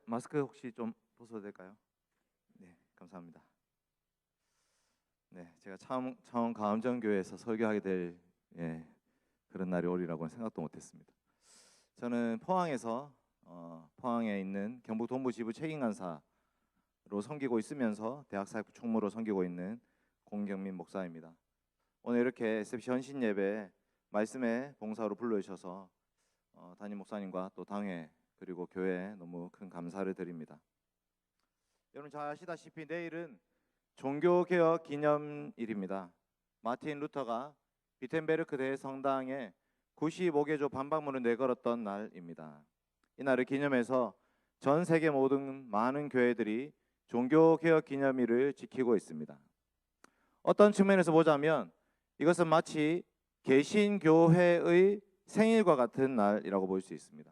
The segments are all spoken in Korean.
마스크 혹시 좀 벗어도 될까요? 네, 감사합니다. 네, 제가 처음 가암정교회에서 설교하게 될 그런 날이 오리라고는 생각도 못했습니다. 저는 포항에 있는 경북 동부지부 책임간사로 섬기고 있으면서 대학사역 총무로 섬기고 있는 공경민 목사입니다. 오늘 이렇게 SFC 헌신 예배 말씀의 봉사로 불러주셔서 담임 목사님과 또 당회 그리고 교회에 너무 큰 감사를 드립니다. 여러분 잘 아시다시피 내일은 종교개혁 기념일입니다. 마틴 루터가 비텐베르크 대성당에 95개조 반박문을 내걸었던 날입니다. 이 날을 기념해서 전 세계 모든 많은 교회들이 종교개혁 기념일을 지키고 있습니다. 어떤 측면에서 보자면 이것은 마치 개신교회의 생일과 같은 날이라고 볼 수 있습니다.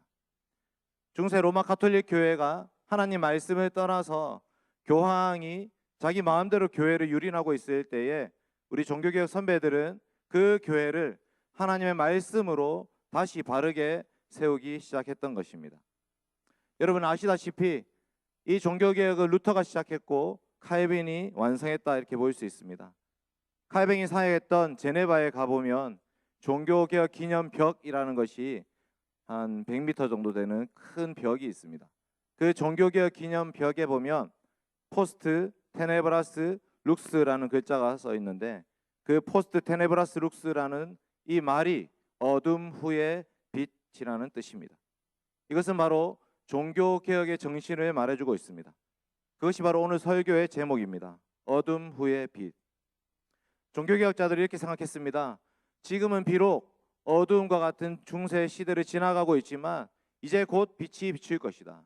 중세 로마 가톨릭 교회가 하나님 말씀을 떠나서 교황이 자기 마음대로 교회를 유린하고 있을 때에 우리 종교개혁 선배들은 그 교회를 하나님의 말씀으로 다시 바르게 세우기 시작했던 것입니다. 여러분 아시다시피 이 종교개혁을 루터가 시작했고 칼빈이 완성했다 이렇게 볼 수 있습니다. 칼빈이 사역했던 제네바에 가보면 종교개혁 기념벽이라는 것이 한 100m 정도 되는 큰 벽이 있습니다. 그 종교개혁 기념벽에 보면 포스트 테네브라스 룩스라는 글자가 써 있는데 그 포스트 테네브라스 룩스라는 이 말이 어둠 후의 빛이라는 뜻입니다. 이것은 바로 종교개혁의 정신을 말해주고 있습니다. 그것이 바로 오늘 설교의 제목입니다. 어둠 후의 빛. 종교개혁자들이 이렇게 생각했습니다. 지금은 비록 어두움과 같은 중세 시대를 지나가고 있지만 이제 곧 빛이 비출 것이다.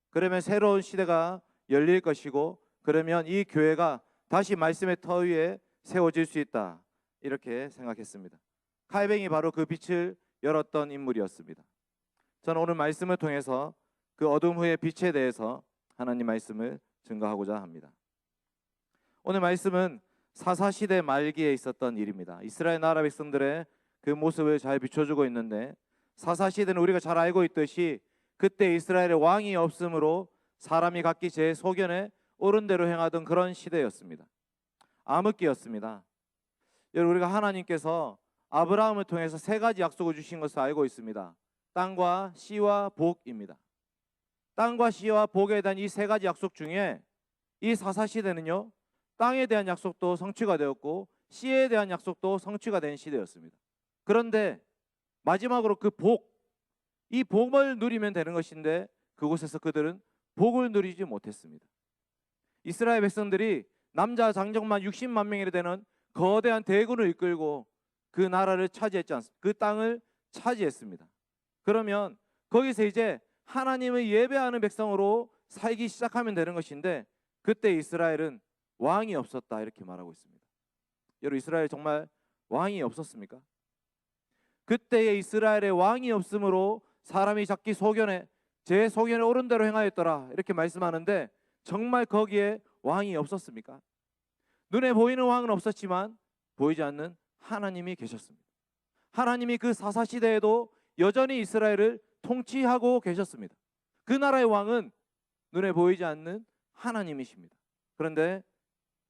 그러면 새로운 시대가 열릴 것이고 그러면 이 교회가 다시 말씀의 터 위에 세워질 수 있다. 이렇게 생각했습니다. 칼뱅이 바로 그 빛을 열었던 인물이었습니다. 저는 오늘 말씀을 통해서 그 어둠 후의 빛에 대해서 하나님 말씀을 증거하고자 합니다. 오늘 말씀은 사사시대 말기에 있었던 일입니다. 이스라엘 나라 백성들의 그 모습을 잘 비춰주고 있는데 사사시대는 우리가 잘 알고 있듯이 그때 이스라엘의 왕이 없으므로 사람이 각기 제 소견에 옳은 대로 행하던 그런 시대였습니다. 암흑기였습니다. 여러분 우리가 하나님께서 아브라함을 통해서 세 가지 약속을 주신 것을 알고 있습니다. 땅과 씨와 복입니다. 땅과 씨와 복에 대한 이 세 가지 약속 중에 이 사사시대는요 땅에 대한 약속도 성취가 되었고 씨에 대한 약속도 성취가 된 시대였습니다. 그런데 마지막으로 그 이 복을 누리면 되는 것인데 그곳에서 그들은 복을 누리지 못했습니다. 이스라엘 백성들이 남자 장정만 60만 명이 되는 거대한 대군을 이끌고 그 나라를 차지했지 않습니까? 그 땅을 차지했습니다. 그러면 거기서 이제 하나님을 예배하는 백성으로 살기 시작하면 되는 것인데 그때 이스라엘은 왕이 없었다 이렇게 말하고 있습니다. 여러분 이스라엘 정말 왕이 없었습니까? 그때의 이스라엘의 왕이 없으므로 사람이 자기 소견에 제 소견에 옳은 대로 행하였더라 이렇게 말씀하는데 정말 거기에 왕이 없었습니까? 눈에 보이는 왕은 없었지만 보이지 않는 하나님이 계셨습니다. 하나님이 그 사사시대에도 여전히 이스라엘을 통치하고 계셨습니다. 그 나라의 왕은 눈에 보이지 않는 하나님이십니다. 그런데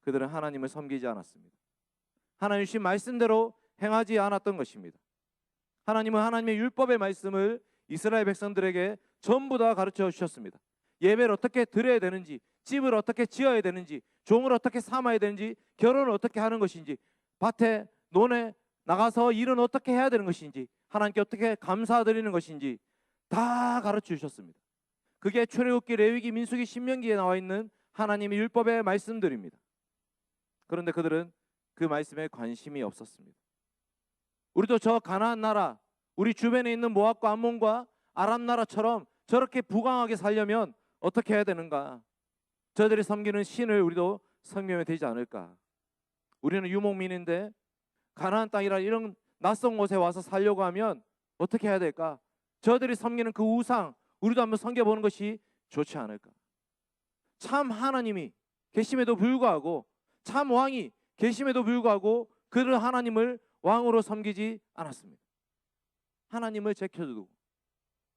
그들은 하나님을 섬기지 않았습니다. 하나님 주신 말씀대로 행하지 않았던 것입니다. 하나님은 하나님의 율법의 말씀을 이스라엘 백성들에게 전부 다 가르쳐 주셨습니다. 예배를 어떻게 드려야 되는지, 집을 어떻게 지어야 되는지, 종을 어떻게 삼아야 되는지, 결혼을 어떻게 하는 것인지, 밭에 논에 나가서 일은 어떻게 해야 되는 것인지, 하나님께 어떻게 감사드리는 것인지 다 가르쳐 주셨습니다. 그게 출애굽기, 레위기, 민수기, 신명기에 나와 있는 하나님의 율법의 말씀들입니다. 그런데 그들은 그 말씀에 관심이 없었습니다. 우리도 저 가나안 나라, 우리 주변에 있는 모압과 암몬과 아람 나라처럼 저렇게 부강하게 살려면 어떻게 해야 되는가? 저들이 섬기는 신을 우리도 섬기면 되지 않을까? 우리는 유목민인데 가나안 땅이라 이런 낯선 곳에 와서 살려고 하면 어떻게 해야 될까? 저들이 섬기는 그 우상 우리도 한번 섬겨보는 것이 좋지 않을까? 참 하나님이 계심에도 불구하고 참 왕이 계심에도 불구하고 그들은 하나님을 왕으로 섬기지 않았습니다. 하나님을 제쳐두고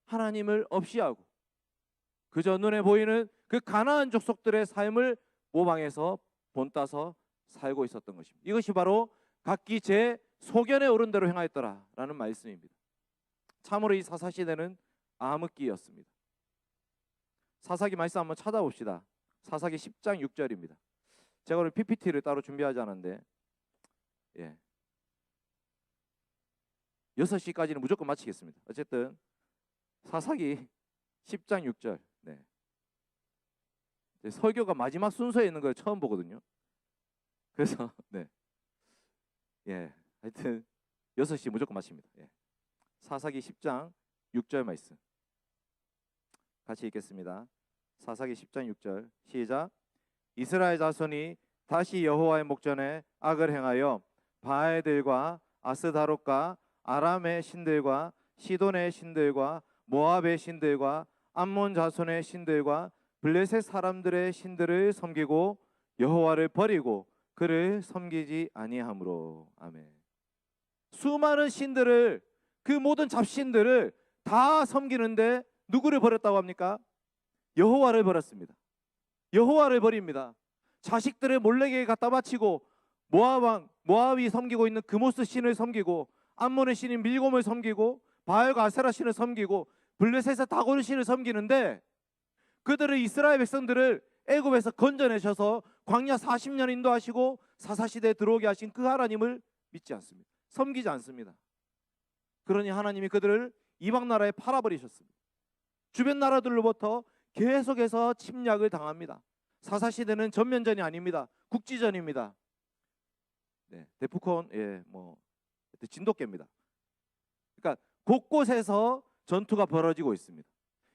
하나님을 없이하고 그저 눈에 보이는 그 가나안 족속들의 삶을 모방해서 본따서 살고 있었던 것입니다. 이것이 바로 각기 제 소견에 오른 대로 행하였더라라는 말씀입니다. 참으로 이 사사시대는 암흑기였습니다. 사사기 말씀 한번 찾아봅시다. 사사기 10장 6절입니다. 제가 오늘 PPT를 따로 준비하지 않았는데 6시까지는 무조건 마치겠습니다. 어쨌든 사사기 10장 6절. 설교가 마지막 순서에 있는 걸 처음 보거든요. 그래서 하여튼 6시 무조건 마칩니다. 사사기 10장 6절 말씀 같이 읽겠습니다. 사사기 10장 6절 시작. 이스라엘 자손이 다시 여호와의 목전에 악을 행하여 바알들과 아스다롯과 아람의 신들과 시돈의 신들과 모압의 신들과 암몬 자손의 신들과 블레셋 사람들의 신들을 섬기고 여호와를 버리고 그를 섬기지 아니하므로. 아멘. 수많은 신들을, 그 모든 잡신들을 다 섬기는데 누구를 버렸다고 합니까? 여호와를 버렸습니다. 여호와를 버립니다. 자식들을 몰래에게 갖다 바치고 모압이 섬기고 있는 그모스 신을 섬기고 암몬의 신인 밀곰을 섬기고 바알과 아세라 신을 섬기고 블레셋의 다곤 신을 섬기는데 그들을, 이스라엘 백성들을 애굽에서 건져내셔서 광야 40년 인도하시고 사사시대에 들어오게 하신 그 하나님을 믿지 않습니다. 섬기지 않습니다. 그러니 하나님이 그들을 이방 나라에 팔아버리셨습니다. 주변 나라들로부터 계속해서 침략을 당합니다. 사사시대는 전면전이 아닙니다. 국지전입니다. 데프콘 진돗개입니다. 그러니까 곳곳에서 전투가 벌어지고 있습니다.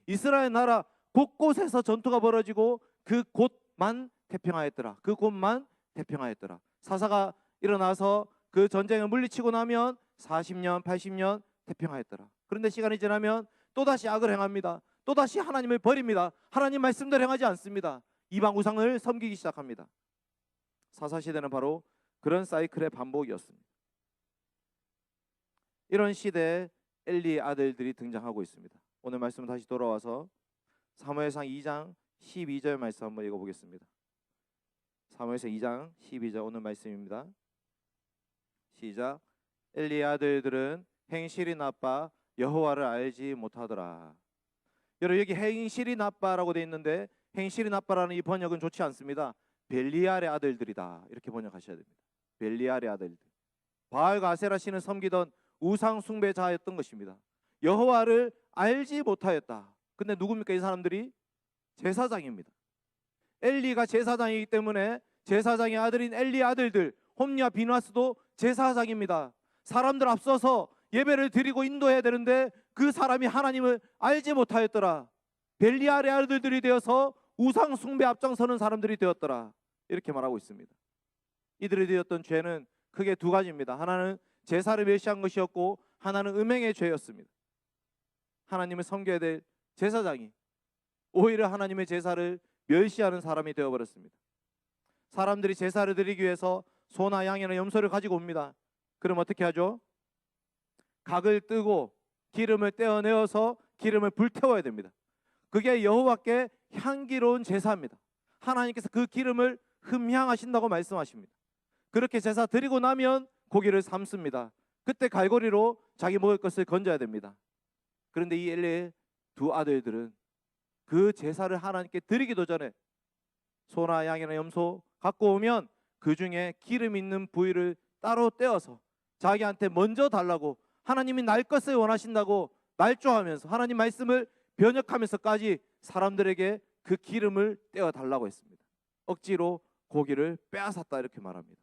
이스라엘 나라 곳곳에서 전투가 벌어지고 그 곳만 태평하였더라. 그 곳만 태평하였더라. 사사가 일어나서 그 전쟁을 물리치고 나면 40년, 80년 태평하였더라. 그런데 시간이 지나면 또다시 악을 행합니다. 또다시 하나님을 버립니다. 하나님 말씀대로 행하지 않습니다. 이방 우상을 섬기기 시작합니다. 사사시대는 바로 그런 사이클의 반복이었습니다. 이런 시대에 엘리의 아들들이 등장하고 있습니다. 오늘 말씀 다시 돌아와서 사무엘상 2장 12절 말씀 한번 읽어보겠습니다. 사무엘상 2장 12절 오늘 말씀입니다. 시작. 엘리의 아들들은 행실이 나빠 여호와를 알지 못하더라. 여러분, 여기 행실이 나빠라고 되어 있는데 행실이 나빠라는 이 번역은 좋지 않습니다. 벨리알의 아들들이다, 이렇게 번역하셔야 됩니다. 벨리알의 아들들. 바알과 아세라 신을 섬기던 우상 숭배자였던 것입니다. 여호와를 알지 못하였다. 근데 누굽니까? 이 사람들이 제사장입니다. 엘리가 제사장이기 때문에 제사장의 아들인 엘리의 아들들 홈리와 비누아스도 제사장입니다. 사람들 앞서서 예배를 드리고 인도해야 되는데 그 사람이 하나님을 알지 못하였더라. 벨리알의 아들들이 되어서 우상 숭배 앞장서는 사람들이 되었더라, 이렇게 말하고 있습니다. 이들이 되었던 죄는 크게 두 가지입니다. 하나는 제사를 멸시한 것이었고 하나는 음행의 죄였습니다. 하나님을 섬겨야 될 제사장이 오히려 하나님의 제사를 멸시하는 사람이 되어버렸습니다. 사람들이 제사를 드리기 위해서 소나 양이나 염소를 가지고 옵니다. 그럼 어떻게 하죠? 각을 뜨고 기름을 떼어내어서 기름을 불태워야 됩니다. 그게 여호와께 향기로운 제사입니다. 하나님께서 그 기름을 흠향하신다고 말씀하십니다. 그렇게 제사 드리고 나면 고기를 삶습니다. 그때 갈고리로 자기 먹을 것을 건져야 됩니다. 그런데 이 엘리의 두 아들들은 그 제사를 하나님께 드리기도 전에 소나 양이나 염소 갖고 오면 그 중에 기름 있는 부위를 따로 떼어서 자기한테 먼저 달라고, 하나님이 날 것을 원하신다고 날조하면서 하나님 말씀을 변역하면서까지 사람들에게 그 기름을 떼어 달라고 했습니다. 억지로 고기를 빼앗았다, 이렇게 말합니다.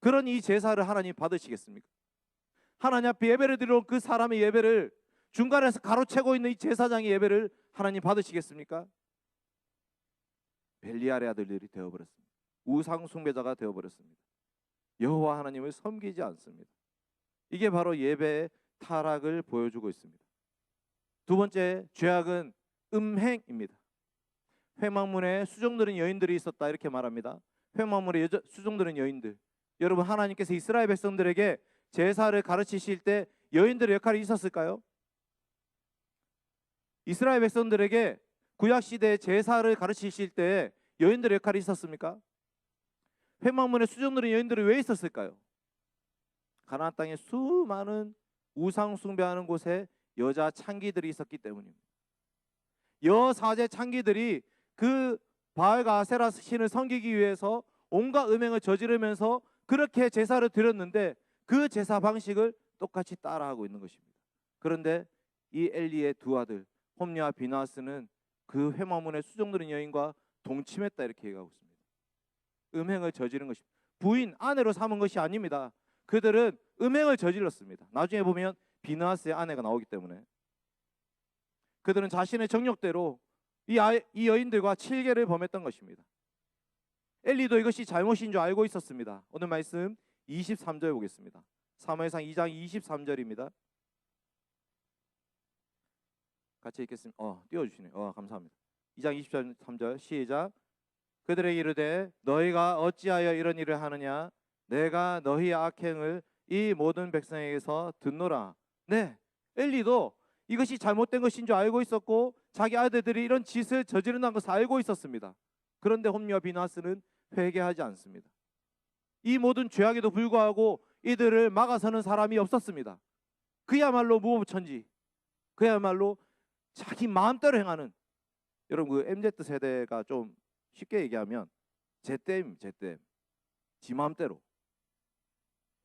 그런 이 제사를 하나님 받으시겠습니까? 하나님 앞에 예배를 드리러 온 그 사람의 예배를, 중간에서 가로채고 있는 이 제사장의 예배를 하나님 받으시겠습니까? 벨리알의 아들들이 되어버렸습니다. 우상 숭배자가 되어버렸습니다. 여호와 하나님을 섬기지 않습니다. 이게 바로 예배의 타락을 보여주고 있습니다. 두 번째 죄악은 음행입니다. 회막문에 수종드는 여인들이 있었다, 이렇게 말합니다. 회막문에 수종드는 여인들. 여러분, 하나님께서 이스라엘 백성들에게 제사를 가르치실 때 여인들의 역할이 있었을까요? 이스라엘 백성들에게 구약 시대의 제사를 가르치실 때 여인들의 역할이 있었습니까? 회막문에 수종들은 여인들이 왜 있었을까요? 가나안 땅에 수많은 우상 숭배하는 곳에 여자 창기들이 있었기 때문입니다. 여사제 창기들이 그 바알과 아세라 신을 섬기기 위해서 온갖 음행을 저지르면서 그렇게 제사를 드렸는데 그 제사 방식을 똑같이 따라하고 있는 것입니다. 그런데 이 엘리의 두 아들 홈리와 비나스는 그 회막문의 수종들인 여인과 동침했다 이렇게 얘기하고 있습니다. 음행을 저지른 것입니다. 부인, 아내로 삼은 것이 아닙니다. 그들은 음행을 저질렀습니다. 나중에 보면 비나스의 아내가 나오기 때문에 그들은 자신의 정욕대로 이 여인들과 칠계를 범했던 것입니다. 엘리도 이것이 잘못인 줄 알고 있었습니다. 오늘 말씀 23절 보겠습니다. 사무엘상 2장 23절입니다. 같이 읽겠습니다. 띄워주시네요. 감사합니다. 2장 23절 시작. 그들에게 이르되 너희가 어찌하여 이런 일을 하느냐? 내가 너희 악행을 이 모든 백성에게서 듣노라. 네, 엘리도 이것이 잘못된 것인 줄 알고 있었고 자기 아들들이 이런 짓을 저지른다는 것을 알고 있었습니다. 그런데 홈리와 비나스는 회개하지 않습니다. 이 모든 죄악에도 불구하고 이들을 막아서는 사람이 없었습니다. 그야말로 무법천지, 그야말로 자기 마음대로 행하는, 여러분 그 MZ 세대가 좀 쉽게 얘기하면 제땜 지 마음대로.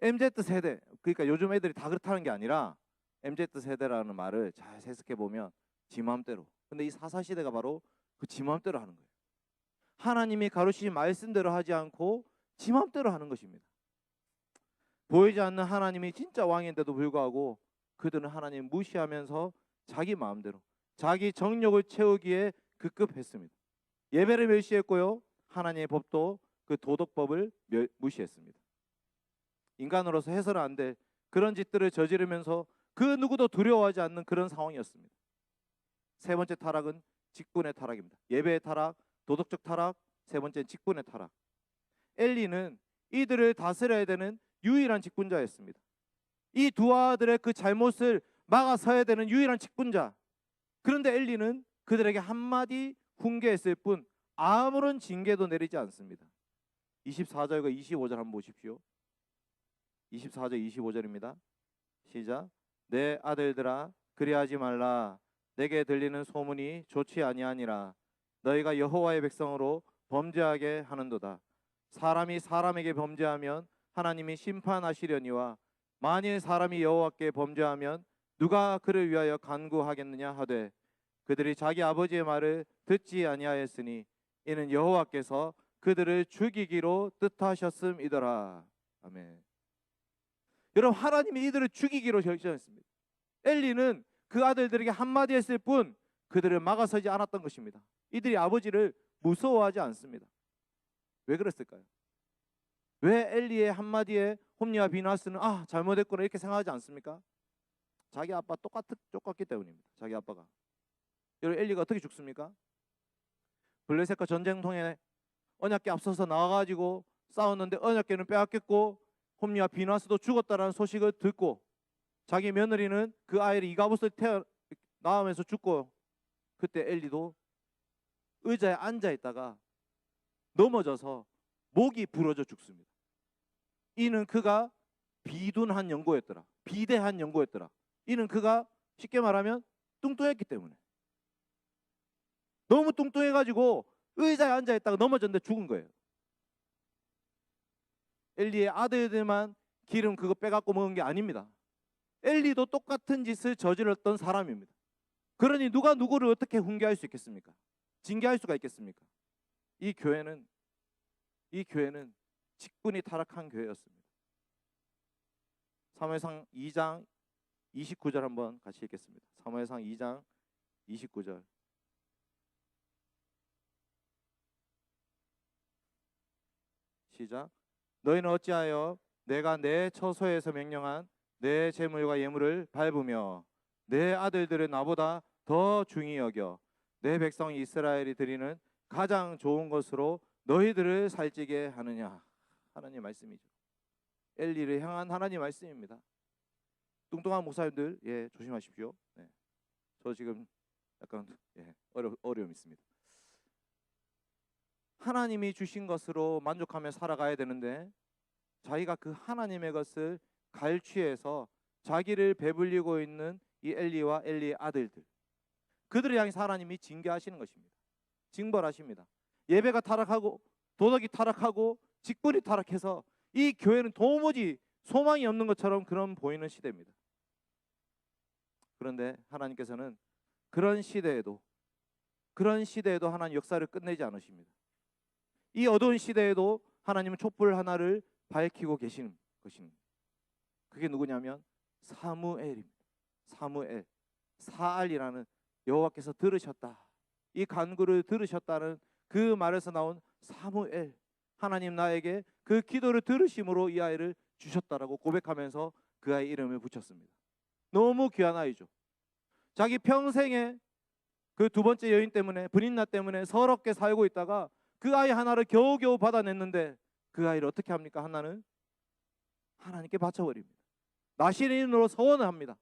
MZ 세대, 그러니까 요즘 애들이 다 그렇다는 게 아니라 MZ 세대라는 말을 잘 해석해 보면 지 마음대로. 근데 이 사사 시대가 바로 그 지 마음대로 하는 거예요. 하나님이 가르치신 말씀대로 하지 않고 지 마음대로 하는 것입니다. 보이지 않는 하나님이 진짜 왕인데도 불구하고 그들은 하나님 무시하면서 자기 마음대로 자기 정욕을 채우기에 급급했습니다. 예배를 멸시했고요, 하나님의 법도 그 도덕법을 무시했습니다. 인간으로서 해서는 안 될 그런 짓들을 저지르면서 그 누구도 두려워하지 않는 그런 상황이었습니다. 세 번째 타락은 직분의 타락입니다. 예배의 타락, 도덕적 타락, 세 번째는 직분의 타락. 엘리는 이들을 다스려야 되는 유일한 직분자였습니다. 이 두 아들의 그 잘못을 막아서야 되는 유일한 직분자. 그런데 엘리는 그들에게 한마디 훈계했을 뿐 아무런 징계도 내리지 않습니다. 24절과 25절 한번 보십시오. 24절 25절입니다. 시작. 내 아들들아 그리하지 말라. 내게 들리는 소문이 좋지 아니하니라. 너희가 여호와의 백성으로 범죄하게 하는도다. 사람이 사람에게 범죄하면 하나님이 심판하시려니와 만일 사람이 여호와께 범죄하면 누가 그를 위하여 간구하겠느냐 하되 그들이 자기 아버지의 말을 듣지 아니하였으니 이는 여호와께서 그들을 죽이기로 뜻하셨음이더라. 아멘. 여러분, 하나님이 이들을 죽이기로 결정했습니다. 엘리는 그 아들들에게 한마디 했을 뿐 그들을 막아서지 않았던 것입니다. 이들이 아버지를 무서워하지 않습니다. 왜 그랬을까요? 왜 엘리의 한마디에 홈리와 비나스는 잘못했구나 이렇게 생각하지 않습니까? 자기 아빠 똑같기 때문입니다. 자기 아빠가. 여러분, 엘리가 어떻게 죽습니까? 블레셋과 전쟁통에 언약궤 앞서서 나와가지고 싸웠는데 언약궤는 빼앗겼고 홈리와 비나스도 죽었다라는 소식을 듣고 자기 며느리는 그 아이를 이가봇을 낳으면서 죽고, 그때 엘리도 의자에 앉아 있다가 넘어져서 목이 부러져 죽습니다. 이는 그가 비둔한 연고였더라. 비대한 연고였더라. 이는 그가 쉽게 말하면 뚱뚱했기 때문에, 너무 뚱뚱해가지고 의자에 앉아 있다가 넘어졌는데 죽은 거예요. 엘리의 아들들만 기름 그거 빼갖고 먹은 게 아닙니다. 엘리도 똑같은 짓을 저질렀던 사람입니다. 그러니 누가 누구를 어떻게 훈계할 수 있겠습니까? 징계할 수가 있겠습니까? 이 교회는 직분이 타락한 교회였습니다. 사무엘상 2장 29절 한번 같이 읽겠습니다. 사무엘상 2장 29절. 시작. 너희는 어찌하여 내가 내 처소에서 명령한 내 재물과 예물을 밟으며 내 아들들을 나보다 더 중히 여겨 내 백성 이스라엘이 드리는 가장 좋은 것으로 너희들을 살찌게 하느냐. 하나님 말씀이죠. 엘리를 향한 하나님 말씀입니다. 뚱뚱한 목사님들 조심하십시오. 저 지금 약간 어려움이 있습니다. 하나님이 주신 것으로 만족하며 살아가야 되는데 자기가 그 하나님의 것을 갈취해서 자기를 배불리고 있는 이 엘리와 엘리의 아들들, 그들을 향해서 하나님이 징계하시는 것입니다. 징벌하십니다. 예배가 타락하고 도덕이 타락하고 직분이 타락해서 이 교회는 도무지 소망이 없는 것처럼 그런 보이는 시대입니다. 그런데 하나님께서는 그런 시대에도 하나님 역사를 끝내지 않으십니다. 이 어두운 시대에도 하나님은 촛불 하나를 밝히고 계시는 것입니다. 그게 누구냐면 사무엘입니다. 사무엘, 사알이라는 여호와께서 들으셨다, 이 간구를 들으셨다는 그 말에서 나온 사무엘, 하나님 나에게 그 기도를 들으심으로 이 아이를 주셨다라고 고백하면서 그 아이 이름을 붙였습니다. 너무 귀한 아이죠. 자기 평생에 그 두 번째 여인 때문에, 브린나 때문에 서럽게 살고 있다가 그 아이 하나를 겨우겨우 받아냈는데 그 아이를 어떻게 합니까? 하나는 하나님께 바쳐버립니다. 나시린으로 서원을 합니다.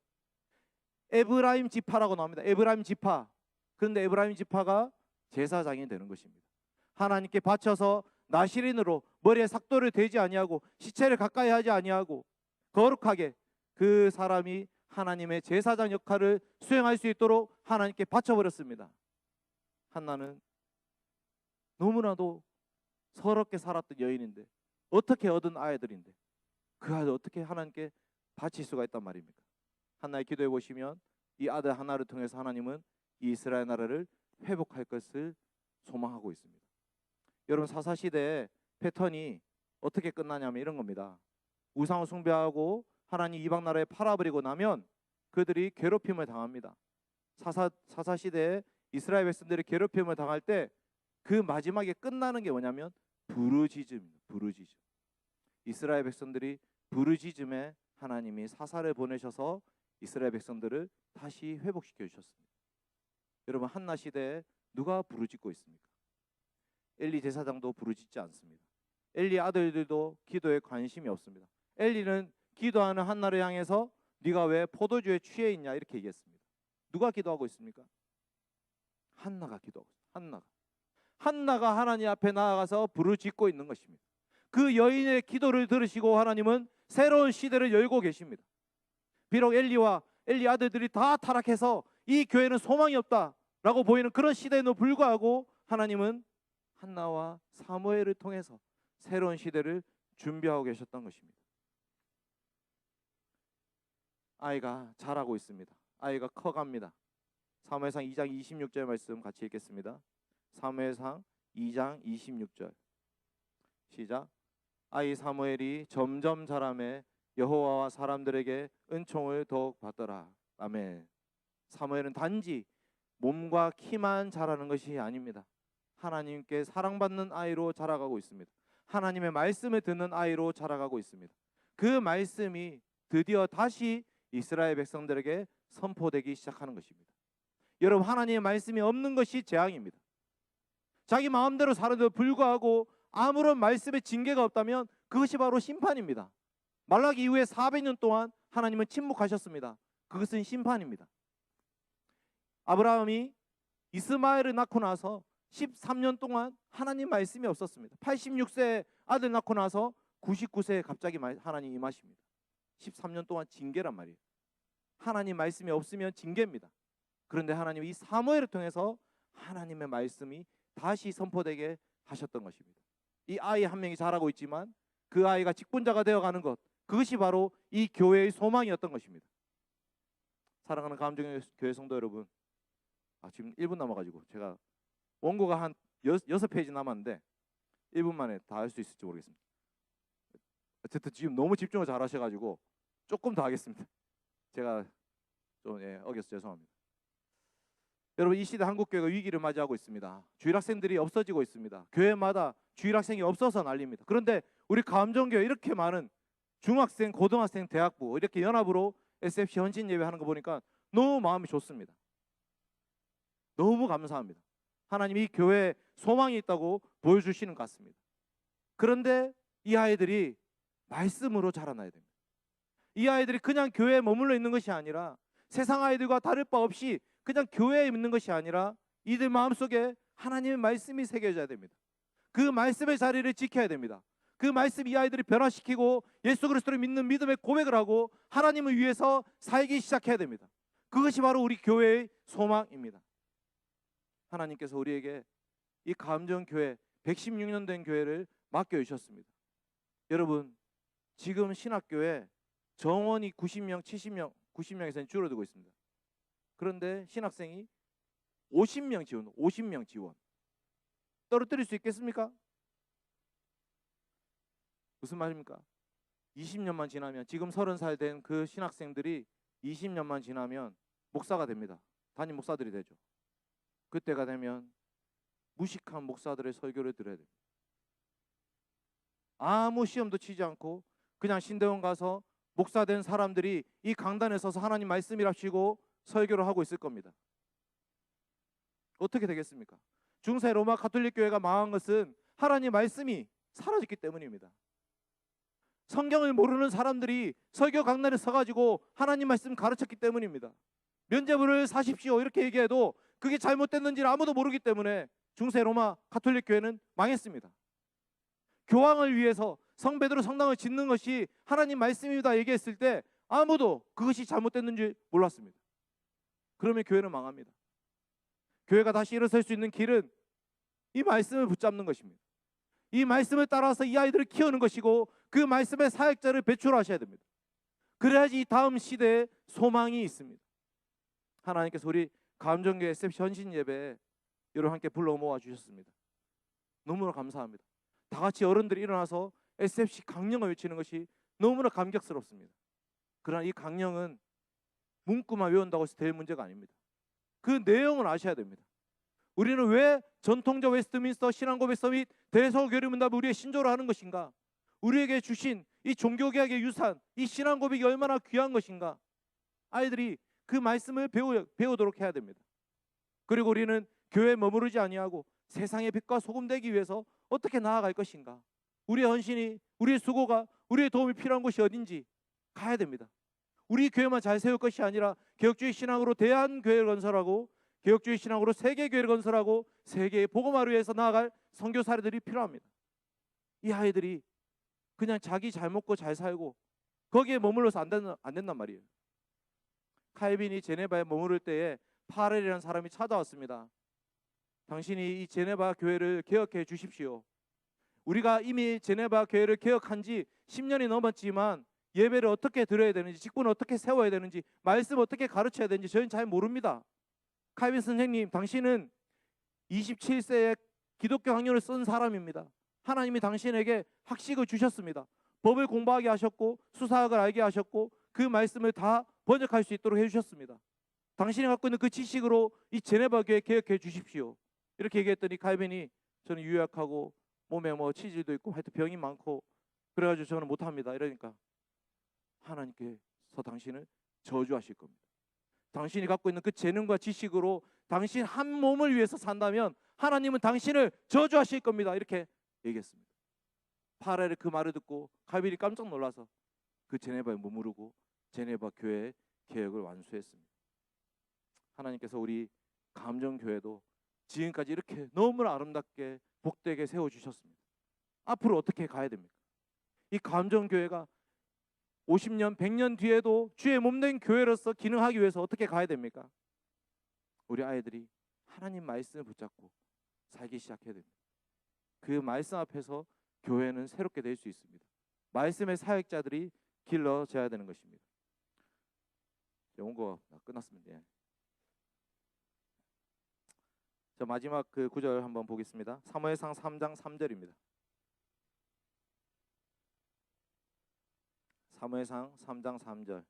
에브라임 지파라고 나옵니다. 에브라임 지파. 그런데 에브라임 지파가 제사장이 되는 것입니다. 하나님께 바쳐서 나시린으로 머리에 삭도를 대지 아니하고 시체를 가까이 하지 아니하고 거룩하게 그 사람이 하나님의 제사장 역할을 수행할 수 있도록 하나님께 바쳐버렸습니다. 한나는 너무나도 서럽게 살았던 여인인데, 어떻게 얻은 아이들인데 그 아이를 어떻게 하나님께 바칠 수가 있단 말입니까? 한나의 기도해 보시면 이 아들 하나를 통해서 하나님은 이 이스라엘 나라를 회복할 것을 소망하고 있습니다. 여러분, 사사시대의 패턴이 어떻게 끝나냐면 이런 겁니다. 우상을 숭배하고 하나님 이방 나라에 팔아버리고 나면 그들이 괴롭힘을 당합니다. 사사시대에 이스라엘 백성들이 괴롭힘을 당할 때 그 마지막에 끝나는 게 뭐냐면 부르짖음입니다. 부르짖음. 이스라엘 백성들이 부르짖음에 하나님이 사사를 보내셔서 이스라엘 백성들을 다시 회복시켜 주셨습니다. 여러분, 한나 시대에 누가 부르짖고 있습니까? 엘리 제사장도 부르짖지 않습니다. 엘리 아들들도 기도에 관심이 없습니다. 엘리는 기도하는 한나를 향해서 네가 왜 포도주에 취해 있냐 이렇게 얘기했습니다. 누가 기도하고 있습니까? 한나가 기도하고 있습니다. 한나가 하나님 앞에 나아가서 부르짖고 있는 것입니다. 그 여인의 기도를 들으시고 하나님은 새로운 시대를 열고 계십니다. 비록 엘리와 엘리 아들들이 다 타락해서 이 교회는 소망이 없다라고 보이는 그런 시대에도 불구하고 하나님은 한나와 사무엘을 통해서 새로운 시대를 준비하고 계셨던 것입니다. 아이가 자라고 있습니다. 아이가 커갑니다. 사무엘상 2장 26절 말씀 같이 읽겠습니다. 사무엘상 2장 26절 시작. 아이 사무엘이 점점 자라매 여호와와 사람들에게 은총을 더욱 받더라. 아멘. 사무엘은 단지 몸과 키만 자라는 것이 아닙니다. 하나님께 사랑받는 아이로 자라가고 있습니다. 하나님의 말씀을 듣는 아이로 자라가고 있습니다. 그 말씀이 드디어 다시 이스라엘 백성들에게 선포되기 시작하는 것입니다. 여러분, 하나님의 말씀이 없는 것이 재앙입니다. 자기 마음대로 살아도 불구하고 아무런 말씀의 징계가 없다면 그것이 바로 심판입니다. 말라기 이후에 400년 동안 하나님은 침묵하셨습니다. 그것은 심판입니다. 아브라함이 이스마엘을 낳고 나서 13년 동안 하나님 말씀이 없었습니다. 86세에 아들 낳고 나서 99세에 갑자기 하나님 임하십니다. 13년 동안 징계란 말이에요. 하나님 말씀이 없으면 징계입니다. 그런데 하나님 이 사무엘을 통해서 하나님의 말씀이 다시 선포되게 하셨던 것입니다. 이 아이 한 명이 자라고 있지만 그 아이가 직분자가 되어가는 것, 그것이 바로 이 교회의 소망이었던 것입니다. 사랑하는 가암정교회 성도 여러분, 지금 1분 남아가지고 제가 원고가 한 6페이지 남았는데 1분 만에 다 할 수 있을지 모르겠습니다. 어쨌든 지금 너무 집중을 잘 하셔가지고 조금 더 하겠습니다. 제가 좀 어겨서 죄송합니다. 여러분, 이 시대 한국교회가 위기를 맞이하고 있습니다. 주일학생들이 없어지고 있습니다. 교회마다 주일학생이 없어서 난립니다. 그런데 우리 가암정교회 이렇게 많은 중학생, 고등학생, 대학부 이렇게 연합으로 SFC 헌신 예배하는 거 보니까 너무 마음이 좋습니다. 너무 감사합니다. 하나님이 이 교회에 소망이 있다고 보여주시는 것 같습니다. 그런데 이 아이들이 말씀으로 자라나야 됩니다. 이 아이들이 그냥 교회에 머물러 있는 것이 아니라 세상 아이들과 다를 바 없이 그냥 교회에 있는 것이 아니라 이들 마음속에 하나님의 말씀이 새겨져야 됩니다. 그 말씀의 자리를 지켜야 됩니다. 그 말씀 이 아이들이 변화시키고 예수 그리스도를 믿는 믿음의 고백을 하고 하나님을 위해서 살기 시작해야 됩니다. 그것이 바로 우리 교회의 소망입니다. 하나님께서 우리에게 이 감정교회 116년 된 교회를 맡겨주셨습니다. 여러분, 지금 신학교에 정원이 90명, 70명, 90명에서는 줄어들고 있습니다. 그런데 신학생이 50명 지원. 떨어뜨릴 수 있겠습니까? 무슨 말입니까? 20년만 지나면, 지금 30살 된 그 신학생들이 20년만 지나면 목사가 됩니다. 담임 목사들이 되죠. 그때가 되면 무식한 목사들의 설교를 들어야 됩니다. 아무 시험도 치지 않고 그냥 신대원 가서 목사 된 사람들이 이 강단에 서서 하나님 말씀이랍시고 설교를 하고 있을 겁니다. 어떻게 되겠습니까? 중세 로마 가톨릭 교회가 망한 것은 하나님 말씀이 사라졌기 때문입니다. 성경을 모르는 사람들이 설교 강단에 서가지고 하나님 말씀 가르쳤기 때문입니다. 면죄부를 사십시오 이렇게 얘기해도 그게 잘못됐는지를 아무도 모르기 때문에 중세 로마 가톨릭 교회는 망했습니다. 교황을 위해서 성 베드로 성당을 짓는 것이 하나님 말씀이다 얘기했을 때 아무도 그것이 잘못됐는지 몰랐습니다. 그러면 교회는 망합니다. 교회가 다시 일어설 수 있는 길은 이 말씀을 붙잡는 것입니다. 이 말씀을 따라서 이 아이들을 키우는 것이고 그 말씀의 사역자를 배출하셔야 됩니다. 그래야지 이 다음 시대에 소망이 있습니다. 하나님께서 우리 감정교회 SFC 헌신 예배에 여러분 함께 불러 모아 주셨습니다. 너무나 감사합니다. 다 같이 어른들이 일어나서 SFC 강령을 외치는 것이 너무나 감격스럽습니다. 그러나 이 강령은 문구만 외운다고 해서 될 문제가 아닙니다. 그 내용을 아셔야 됩니다. 우리는 왜 전통적 웨스트민스터 신앙고백 서밋 대서교리문답을 우리의 신조로 하는 것인가? 우리에게 주신 이 종교개혁의 유산, 이 신앙고백이 얼마나 귀한 것인가? 아이들이 그 말씀을 배우도록 해야 됩니다. 그리고 우리는 교회에 머무르지 아니하고 세상의 빛과 소금 되기 위해서 어떻게 나아갈 것인가? 우리의 헌신이, 우리의 수고가, 우리의 도움이 필요한 곳이 어딘지 가야 됩니다. 우리 교회만 잘 세울 것이 아니라 개혁주의 신앙으로 대한교회를 건설하고 개혁주의 신앙으로 세계교회를 건설하고 세계의 복음화를 위해서 나아갈 선교사들이 필요합니다. 이 아이들이 그냥 자기 잘 먹고 잘 살고 거기에 머물러서 안 된단 말이에요. 칼빈이 제네바에 머무를 때에 파렐이라는 사람이 찾아왔습니다. 당신이 이 제네바 교회를 개혁해 주십시오. 우리가 이미 제네바 교회를 개혁한 지 10년이 넘었지만 예배를 어떻게 드려야 되는지, 직분을 어떻게 세워야 되는지, 말씀 어떻게 가르쳐야 되는지 저희는 잘 모릅니다. 칼빈 선생님, 당신은 27세에 기독교 학년을 쓴 사람입니다. 하나님이 당신에게 학식을 주셨습니다. 법을 공부하게 하셨고 수사학을 알게 하셨고 그 말씀을 다 번역할 수 있도록 해주셨습니다. 당신이 갖고 있는 그 지식으로 이 제네바 교회 개혁해 주십시오. 이렇게 얘기했더니 칼빈이 저는 유약하고 몸에 뭐 치질도 있고 하여튼 병이 많고 그래가지고 저는 못합니다. 이러니까 하나님께서 당신을 저주하실 겁니다. 당신이 갖고 있는 그 재능과 지식으로 당신 한 몸을 위해서 산다면 하나님은 당신을 저주하실 겁니다. 이렇게 얘기했습니다. 파렐의 그 말을 듣고 칼빈이 깜짝 놀라서 그 제네바에 머무르고 제네바 교회의 개혁을 완수했습니다. 하나님께서 우리 감정교회도 지금까지 이렇게 너무나 아름답게 복되게 세워주셨습니다. 앞으로 어떻게 가야 됩니까? 이 감정교회가 50년, 100년 뒤에도 주의 몸된 교회로서 기능하기 위해서 어떻게 가야 됩니까? 우리 아이들이 하나님 말씀을 붙잡고 살기 시작해야 됩니다. 그 말씀 앞에서 교회는 새롭게 될 수 있습니다. 말씀의 사역자들이 길러져야 되는 것입니다. 원고 끝났습니다. 예. 자, 마지막 그 구절 한번 보겠습니다. 사무엘상 3장 3절입니다. 사무엘상 3장 3절.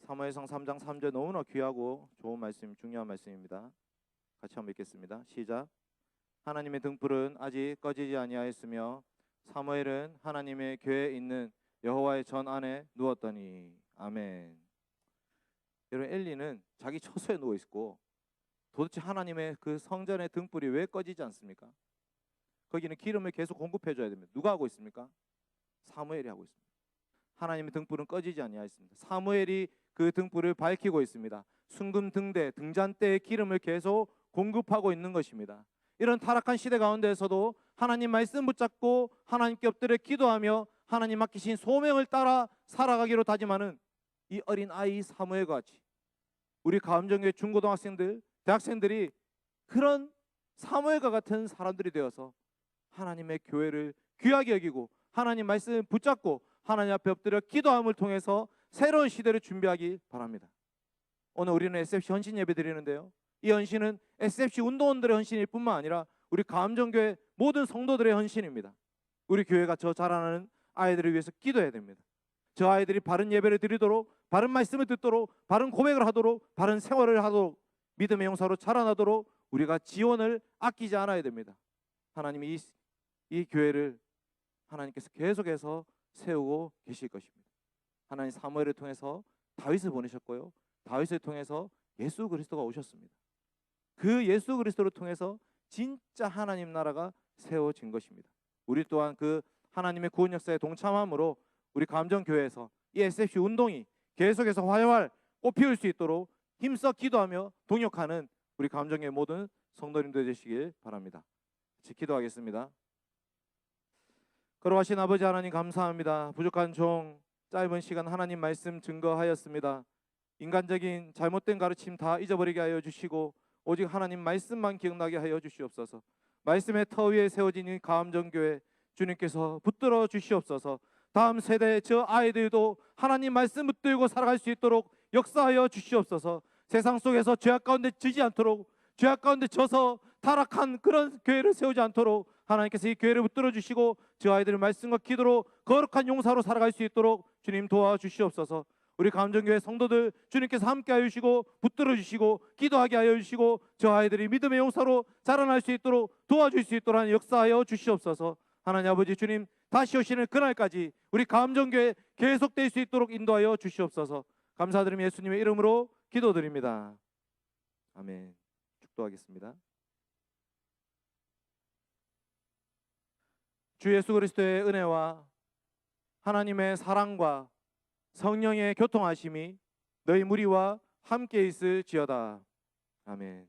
사무엘상 3장 3절 너무나 귀하고 좋은 말씀, 중요한 말씀입니다. 같이 한번 읽겠습니다. 시작. 하나님의 등불은 아직 꺼지지 아니하였으며 사무엘은 하나님의 교회에 있는 여호와의 전 안에 누웠더니. 아멘. 여러분, 엘리는 자기 처소에 누워 있고 도대체 하나님의 그 성전의 등불이 왜 꺼지지 않습니까? 거기는 기름을 계속 공급해 줘야 됩니다. 누가 하고 있습니까? 사무엘이 하고 있습니다. 하나님의 등불은 꺼지지 아니하였습니다. 사무엘이 그 등불을 밝히고 있습니다. 순금 등대, 등잔대의 기름을 계속 공급하고 있는 것입니다. 이런 타락한 시대 가운데에서도 하나님 말씀 붙잡고 하나님께 엎드려 기도하며 하나님 맡기신 소명을 따라 살아가기로 다짐하는 이 어린 아이 사무엘과 같이 우리 가암정교회 중고등학생들, 대학생들이 그런 사무엘과 같은 사람들이 되어서 하나님의 교회를 귀하게 여기고 하나님 말씀을 붙잡고 하나님 앞에 엎드려 기도함을 통해서 새로운 시대를 준비하기 바랍니다. 오늘 우리는 SFC 헌신 예배 드리는데요, 이 헌신은 SFC 운동원들의 헌신일 뿐만 아니라 우리 가암정교회 모든 성도들의 헌신입니다. 우리 교회가 저 자라나는 아이들을 위해서 기도해야 됩니다. 저 아이들이 바른 예배를 드리도록, 바른 말씀을 듣도록, 바른 고백을 하도록, 바른 생활을 하도록, 믿음의 용사로 자라나도록 우리가 지원을 아끼지 않아야 됩니다. 하나님이 이 교회를 하나님께서 계속해서 세우고 계실 것입니다. 하나님 사무엘을 통해서 다윗을 보내셨고요, 다윗을 통해서 예수 그리스도가 오셨습니다. 그 예수 그리스도를 통해서 진짜 하나님 나라가 세워진 것입니다. 우리 또한 그 하나님의 구원 역사에 동참함으로 우리 가암정교회에서 이 SFC 운동이 계속해서 활활 꽃피울 수 있도록 힘써 기도하며 동역하는 우리 가암정교회 모든 성도님들 되시길 바랍니다. 같이 기도하겠습니다. 걸어가신 아버지 하나님 감사합니다. 부족한 종 짧은 시간 하나님 말씀 증거하였습니다. 인간적인 잘못된 가르침 다 잊어버리게 하여 주시고 오직 하나님 말씀만 기억나게 하여 주시옵소서. 말씀의 터 위에 세워진 이 가암정교회 주님께서 붙들어 주시옵소서. 다음 세대 저 아이들도 하나님 말씀 붙들고 살아갈 수 있도록 역사하여 주시옵소서. 세상 속에서 죄악 가운데 지지 않도록, 죄악 가운데 져서 타락한 그런 교회를 세우지 않도록 하나님께서 이 교회를 붙들어 주시고 저 아이들의 말씀과 기도로 거룩한 용사로 살아갈 수 있도록 주님 도와주시옵소서. 우리 가암정교회 성도들 주님께서 함께 하여 주시고 붙들어 주시고 기도하게 하여 주시고 저 아이들이 믿음의 용사로 자라날 수 있도록 도와줄 수 있도록 역사하여 주시옵소서. 하나님 아버지 주님 다시 오시는 그날까지 우리 가암정교회 계속될 수 있도록 인도하여 주시옵소서. 감사드리며 예수님의 이름으로 기도드립니다. 아멘. 축도하겠습니다. 주 예수 그리스도의 은혜와 하나님의 사랑과 성령의 교통하심이 너희 무리와 함께 있을지어다. 아멘.